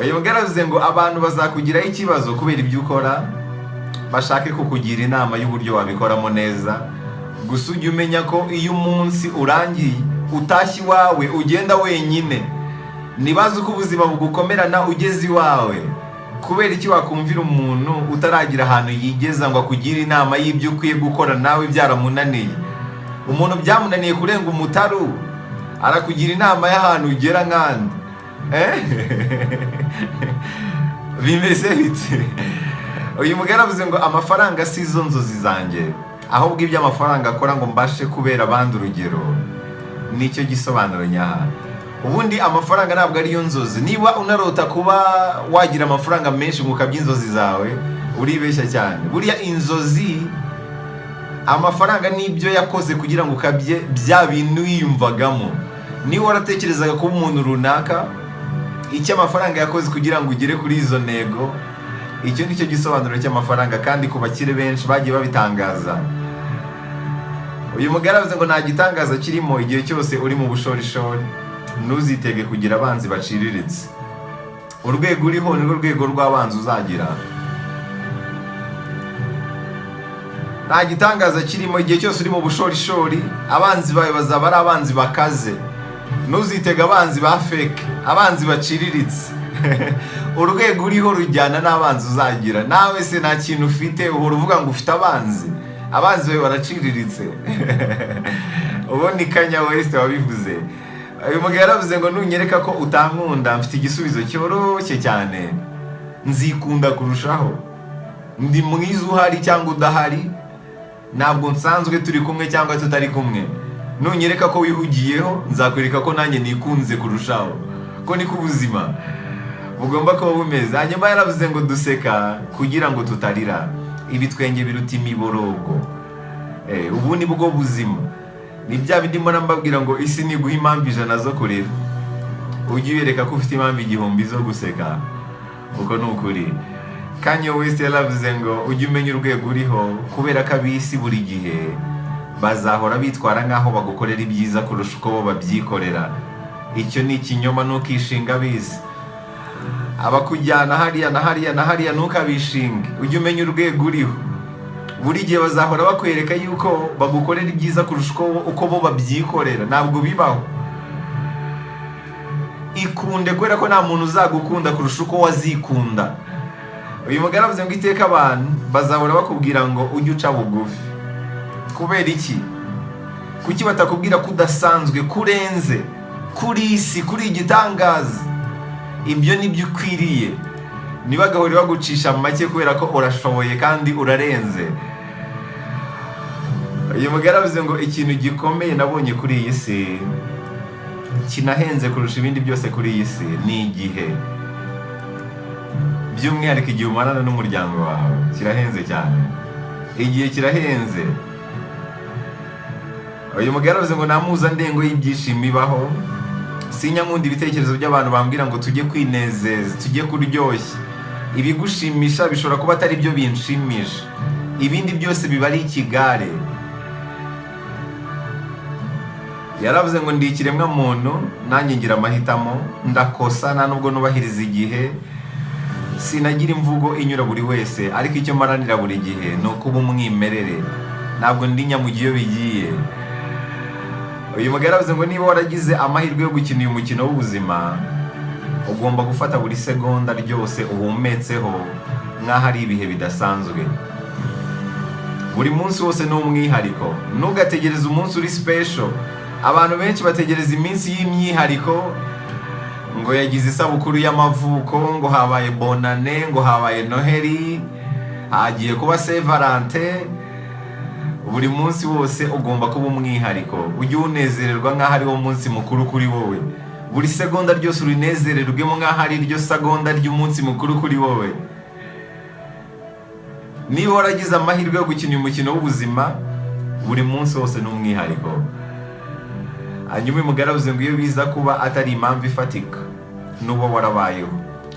uyu mugabo yaravuze ngo abantu bazakugiraho ikibazo kubera ibyo ukora, bashake kukugira inama y'uburyo wabikoramo neza. Gusa ujye umenya ko iyo umunsi urangiye utashye iwawe ugenda wenyine, nibaze uko ubuzima bugukomerana ugeze iwawe. Kubera iki wakumvira umuntu utaragira ahantu yigeza ngo akugire inama y'ibyo ukwiye gukora nawe byaramunaniye? Umuntu byamunaniye kurenga umutaru arakugira inama y'ahantu ugera nkandi. Bimeze bite? Uyu mugabo avuze ngo amafaranga si zo nzozi zanjye, ahubwo ibyo amafaranga akora ngo mbashe kubera abandi urugero, nicyo gisobanuro nyaha. Ubundi amafaranga ntabwo ariyo nzozi. Niba unarota kuba wagira amafaranga menshi ngo ukabye inzozi zawe, uribeshya cyane. Buriya inzozi, amafaranga nibyo yakoze kugira ngo ukabye bya bintu wiyumvagamo. Niba waratekerezaga kuba umuntu runaka, icyo amafaranga yakoze kugira ngo ugere kuri izo ntego, icyo nicyo gisobanuro cy'amafaranga, kandi ku bakire benshi bagiye babitangaza. Uyu mugabo avuze ngo nta gitangaza kirimo igihe cyose uri mu bushorishori, ntuzitege kugira abanzi baciriritse. Urwego uriho ni rwego rw'abanzi uzagira. Nta gitangaza kirimo igihe cyose uri mu bushorishori, abanzi bawe bazaba ari abanzi bakaze. Ntuzitege abanzi ba fake, abanzi baciriritse. Urwego uriho rujyana n'abanzi uzagira. Nawe se nta kintu ufite, uhora uvuga ngo ufite abanzi bawe baraciriritse. Ubu ni Kanye West wabivuze. Uyu mugabo yaravuze ngo nunyereka ko utankunda, mfite igisubizo cyoroshye cyane, nzikunda kurushaho. Ndi mwiza uhari cyangwa udahari, ntabwo nsanzwe turi kumwe cyangwa tutari kumwe. Nunyereka ko wihugiyeho, nzakwereka ko nanjye nikunze kurushaho. Ko niko ubuzima bugomba kuba bumeze. Hanyuma yaravuze ngo duseka kugira ngo tutarira, ibitwenge biruta imiborogo. Ubu ni bwo buzima. Ni bya bindi mbona mbabwira ngo isi niguha impamvu 100 zo kurira, ujye ubereka ko ufite impamvu 1000 zo guseka. Uko ni ukuri. Kanye West yaravuze ngo ujye umenya urwego uriho, kubera ko ab'isi buri gihe bazahora bitwara nk'aho bagukorera ibyiza kurusha uko bo babyikorera. Icyo ni ikinyoma, ntukishinga ab'isi. Abakujyana hariya na hariya na hariya ntukabishinge. Ujye umenya urwego uriho. Buri gihe bazahora bakwereka yuko bagukorera ibyiza kurusha uko bo babyikorera. Ntabwo bibaho. Ikunde, kubera ko nta muntu uzagukunda kurusha uko wazikunda. Uyu mugabo avuze ngo iteka abantu bazahora bakubwira ngo ujye uca bugufi. Kubera iki? Kuki batakubwira ko udasanzwe, kurenze, kuri isi, kuri igitangaza? Ibyo nibyo ukwiriye. Ntibagahore bagucisha mu make kubera ko urashoboye kandi urarenze. Uyu mugabo avuze ngo ikintu gikomeye nabonye kuri iyi si, kinahenze kurusha ibindi byose kuri iyi si, ni igihe. By'umwihariko igihe umarana n'umuryango wawe kirahenze cyane. Igihe kirahenze. Uyu mugabo avuze ngo nta mpuzandengo y'ibyishimo ibaho. Sinyankunda ibitekerezo by'abantu bambwira ngo tujye kwinezeza, tujye kuryoshya. Ibigushimisha bishobora kuba atari byo binshimisha. Ibindi byose biba ari ikigare. Yaravuze ngo ndi ikiremwa muntu, nanjye ngira amahitamo, ndakosa nta nubwo nubahiriza igihe. Sinagira imvugo inyura buri wese, ariko icyo maranira buri gihe ni ukuba umwimerere. Ntabwo ndi nyamugiye iyo bigiye. Uyu mugabo yaravuze ngo niba waragize amahirwe yo gukina uyu mukino w'ubuzima, ugomba gufata buri segonda ryose uhumetseho nk'aho ari ibihe bidasanzwe. Buri munsi wose ni umwihariko. Ntugategereze umunsi uri special. Abantu benshi bategereza iminsi y'imyihariko, ngo yagize isabukuru y'amavuko, ngo habaye bonane, ngo habaye noheli, hagiye kuba Saint Valentin. Buri munsi wose ugomba kuba umwihariko. Ujye unezererwa nk'aho ari wo munsi mukuru kuri wowe. Buri segonda ryose urinezererwemo nk'aho ari ryo segonda ry'umunsi mukuru kuri wowe. Niba waragize amahirwe yo gukina uyu mukino w'ubuzima, buri munsi wose ni umwihariko. Hanyuma uyu mugabo avuze ngo iyo biza kuba atari impamvu ifatika, n'uba warabayeho.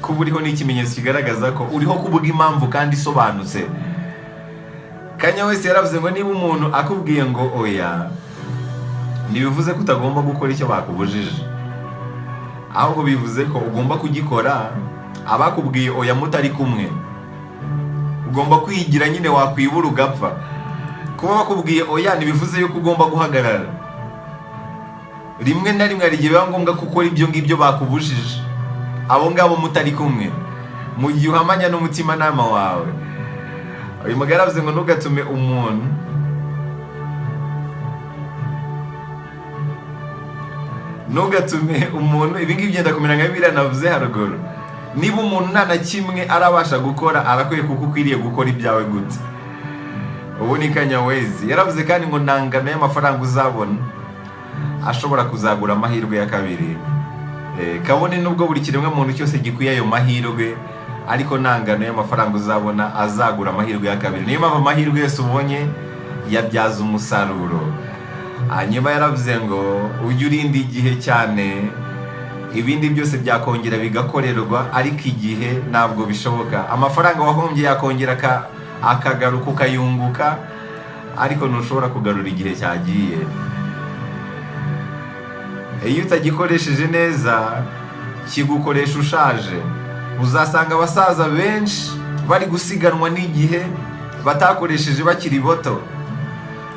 Kuba uriho ni ikimenyetso kigaragaza ko uriho kubwa impamvu kandi isobanutse. Kanye West yaravuze ngo niba umuntu akubwiye ngo oya, ntibivuze ko utagomba gukora icyo bakubujije, ahubwo bivuze ko ugomba kugikora abakubwiye oya mutari kumwe, ugomba kwigira nyine, wakwibura ugapfa. Kuba bakubwiye oya ntibivuze yuko ugomba guhagarara. Rimwe na rimwe hari igihe biba ngombwa ko ukora ibyo ngibyo bakubujije, abo ngabo mutari kumwe, mu gihe uhamanya n'umutimanama wawe. Uyu mugabo yaravuze ngo ntugatume umuntu ibi ngibi byenda kumera nka biriya navuze haruguru. Niba umuntu nta na kimwe arabasha gukora, arakwiye kuko ukwiriye gukora ibyawe gute. Ubu ni Kanyawezi yaravuze kandi ngo ntangano y'amafaranga uzabona ashobora kuzagura amahirwe ya kabiri. Kabone nubwo buri kiremwa muntu cyose gikwiye ayo mahirwe, ariko ntangano y'amafaranga uzabona azagura amahirwe ya kabiri. Niyo mpamvu amahirwe yose ubonye yabyaza umusaruro. Hanyuma yaravuze ngo ujye urinda igihe cyane, ibindi byose byakongera bigakorerwa, ariko igihe ntabwo bishoboka. Amafaranga wahombye yakongera akagaruka ukayunguka, ariko ntushobora kugarura igihe cyagiye. Iyo utagikoresheje neza kigukoresha ushaje. Uzasanga abasaza benshi bari gusiganwa n'igihe batakoresheje bakiri bato.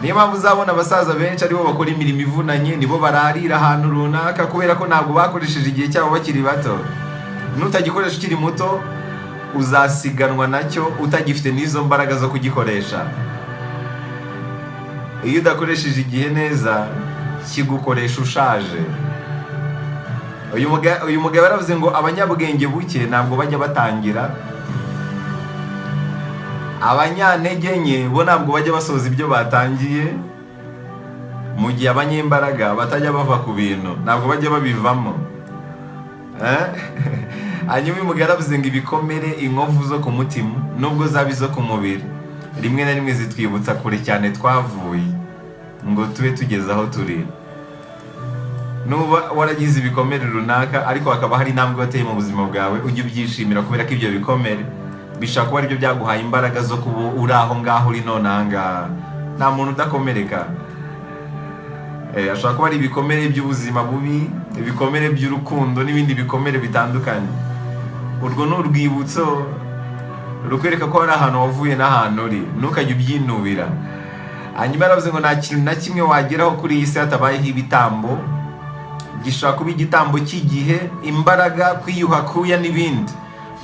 Niyo mpamvu uzabona abasaza benshi aribo bakora imirimo ivunanye, nibo bararira ahantu runaka, kubera ko ntabwo bakoresheje igihe cyabo bakiri bato. Nutagikoresha ukiri muto uzasiganwa nacyo utagifite n'izo mbaraga zo kugikoresha. Iyo udakoresheje igihe neza kigukoresha ushaje. Uyu mugabo yaravuze ngo abanyabwenge buke ntabwo bajya batangira, abanyantege nke bo ntabwo bajya basoza ibyo batangiye, mu gihe abanyembaraga batajya bava ku bintu, ntabwo bajya babivamo. Hanyuma uyu mugabo yaravuze ngo ibikomere, inkovu zo ku mutima nubwo zaba izo ku mubiri, rimwe na rimwe zitwibutsa kure cyane twavuye ngo tube tugeze aho turi. Nuba waragize ibikomere runaka ariko hakaba hari intambwe wateye mu buzima bwawe, ujye ubyishimira, kubera ko ibyo bikomere bishobora kuba aribyo byaguhaye imbaraga zo kuba uri aho ngaho uri none aha ngaha. Nta muntu udakomereka. Ashobora kuba ari ibikomere by'ubuzima bubi, ibikomere by'urukundo n'ibindi bikomere bitandukanye. Urwo ni urwibutso rukwereka ko hari ahantu wavuye n'ahantu uri, ntukajye ubyinubira. Hanyuma yaravuze ngo nta kintu na kimwe wageraho kuri iyi si hatabayeho ibitambo. Gishobora kuba igitambo cy'igihe, imbaraga, kwiyuha kuya n'ibindi.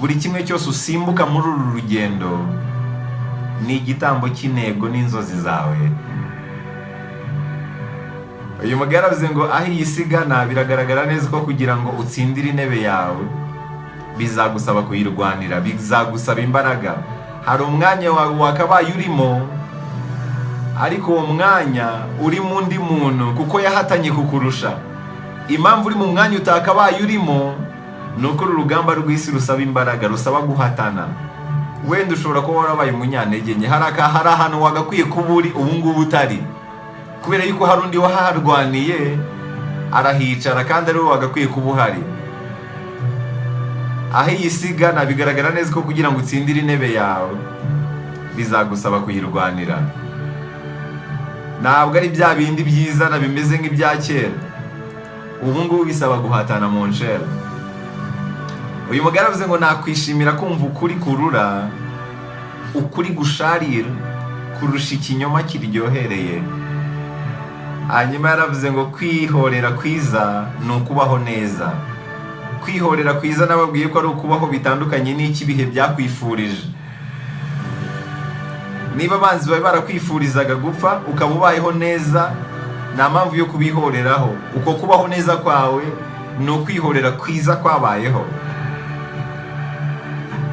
Buri kimwe cyose usimbuka muri uru rugendo ni igitambo cy'intego n'inzozi zawe. Uyu mugabo yaravuze ngo aho iyi si igana biragaragara neza ko kugira ngo utsindire intebe yawe bizagusaba kuyirwanira, bizagusaba imbaraga. Hari umwanya wawe wakabaye urimo, ariko uwo mwanya urimo undi muntu kuko yahatanye kukurusha. Impamvu uri mu mwanya utakabaye urimo ni uko uru rugamba rw'isi rusaba imbaraga, rusaba guhatana. Wenda ushobora kuba warabaye umunyantege nke, hari ahantu wagakwiye kuba uri ubu ngubu utari, kubera yuko hari undi waharwaniye arahicara kandi ari wowe wagakwiye kuba uhari. Aho iyi si igana bigaragara neza ko kugira ngo utsindire intebe yawe bizagusaba kuyirwanira. Ntabwo ari bya bindi byizana bimeze nk'ibya kera, ubu ngubu bisaba guhatana mu nshera. Uyu mugabo yaravuze ngo nakwishimira kumva ukuri kurura, ukuri gusharira kurusha ikinyoma kiryohereye. Hanyuma yaravuze ngo kwihorera kwiza ni ukubaho neza. Kwihorera kwiza nababwiye ko ari ukubaho bitandukanye n'iki ibihe byakwifurije. Niba abanzi bawe barakwifurizaga gupfa ukaba ubayeho neza, nta mpamvu yo kubihoreraho. Uko kubaho neza kwawe ni ukwihorera kwiza kwabayeho.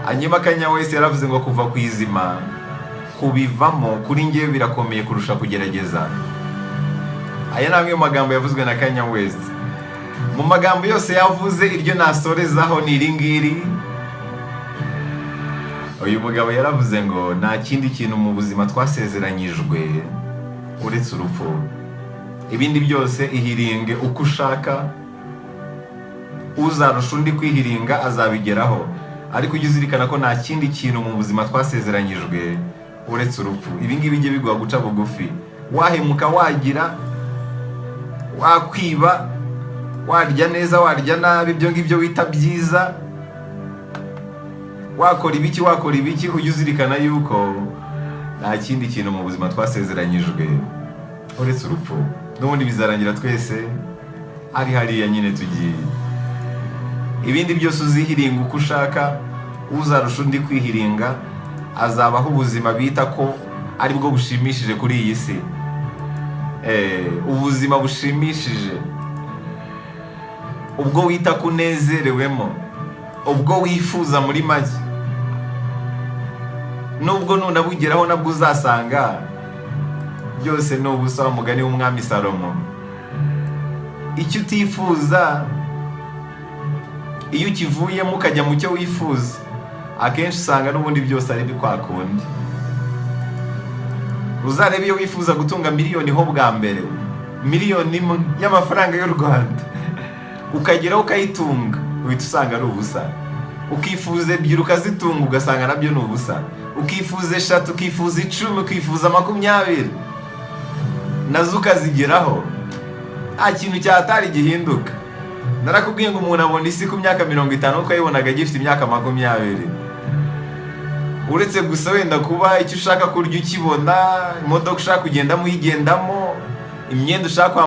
Hanyuma Kanyawezi yaravuze ngo kuva ku izima kubivamo kuri njyewe birakomeye kurusha kugerageza. Aya ni amwe mu magambo yavuzwe na Kanyawezi. Mu magambo yose yavuze iryo nasorezaho ni iri ngiri. Uyu mugabo yaravuze ngo nta kindi kintu mu buzima twasezeranyijwe uretse urupfu. Ibindi byose ihiringe uko ushaka, uzarusha undi kwihiringa azabigeraho, ariko ujye uzirikana ko nta kindi kintu mu buzima twasezeranyijwe uretse urupfu. Ibi ngibi bijye biguha guca bugufi. Wahemuka, wagira, wakwiba, warya neza, warya nabi, ibyo ngibyo wita byiza, wakora ibiki ujye uzirikana yuko nta kindi kintu mu buzima twasezeranyijwe uretse urupfu. N'ubundi bizarangira twese ari hariya nyine tugiye. Ibindi byose uzihiringa uko ushaka, uzarusha undi kwihiringa azabaho ubuzima bita ko ari bwo bushimishije kuri iyi si. Ubuzima bushimishije, ubwo wita kunezerewemo, ubwo wifuza muri make. Nubwo nunabugeraho nabwo uzasanga byose ni ubusa, umugani w'umwami Salomo. Icyo utifuza iyo ukivuyemo ukajya mu cyo wifuza, akenshi usanga n'ubundi byose ari bikwakundi. Uzarebe iyo wifuza gutunga miliyoni ho bwa mbere, miliyoni y'amafaranga y'u Rwanda, ukageraho ukayitunga, uhita usanga ari ubusa. Ukifuza ebyiri ukazitunga ugasanga nabyo ni ubusa. Ukifuza 3, ukifuza 10, ukifuza 20, nazo ukazigeraho, nta kintu cyatari gihinduka. Narakubwiye ngo umuntu abona isi ku myaka 50 uko yayibonaga agifite imyaka 20. Uretse gusa wenda kuba icyo ushaka kurya ukibona, imodoka ushaka kugendamo uyigendamo, imyenda ushaka